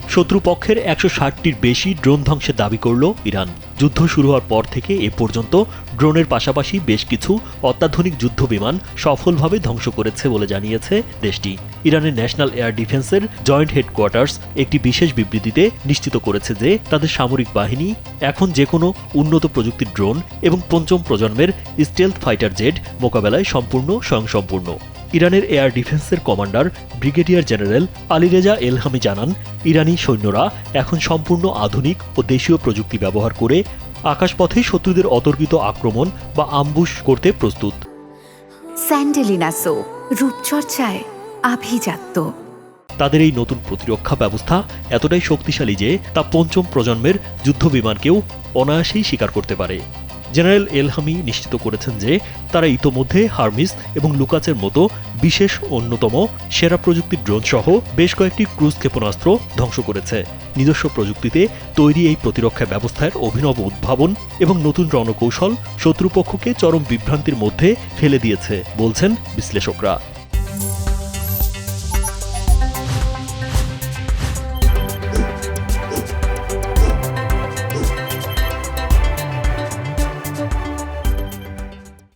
শত্রুপক্ষের ১৬০টির বেশি ড্রোন ধ্বংসের দাবি করল ইরান। যুদ্ধ শুরু হওয়ার পর থেকে এ পর্যন্ত ড্রোনের পাশাপাশি বেশ কিছু অত্যাধুনিক যুদ্ধবিমান সফলভাবে ধ্বংস করেছে বলে জানিয়েছে দেশটি। ইরানের ন্যাশনাল এয়ার ডিফেন্সের জয়েন্ট হেডকোয়ার্টার্স একটি বিশেষ বিবৃতিতে নিশ্চিত করেছে যে তাদের সামরিক বাহিনী এখন যে কোনো উন্নত প্রযুক্তির ড্রোন এবং পঞ্চম প্রজন্মের স্টেলথ ফাইটার জেট মোকাবেলায় সম্পূর্ণ স্বয়ংসম্পূর্ণ। ইরানের এয়ার ডিফেন্সের কমান্ডার ব্রিগেডিয়ার জেনারেল আলীরেজা এলহামি জানান, ইরানি সৈন্যরা এখন সম্পূর্ণ আধুনিক ও দেশীয় প্রযুক্তি ব্যবহার করে আকাশপথে শত্রুদের অতর্কিত আক্রমণ বা আমবুশ করতে প্রস্তুত। স্যান্ডেলিনা সো, রূপচর্চায় আভিজাত্য। তাদের এই নতুন প্রতিরক্ষা ব্যবস্থা এতটাই শক্তিশালী যে তা পঞ্চম প্রজন্মের যুদ্ধবিমানকেও অনায়াসেই শিকার করতে পারে। জেনারেল এলহামি নিশ্চিত করেছেন যে তারা ইতোমধ্যে হারমিস এবং লুকাসের মতো বিশেষ অন্যতম সেরা প্রযুক্তির ড্রোন সহ বেশ কয়েকটি ক্রুজ ক্ষেপণাস্ত্র ধ্বংস করেছে। নিজস্ব প্রযুক্তিতে তৈরি এই প্রতিরক্ষা ব্যবস্থার অভিনব উদ্ভাবন এবং নতুন রণকৌশল শত্রুপক্ষকে চরম বিভ্রান্তির মধ্যে ফেলে দিয়েছে বলছেন বিশ্লেষকরা।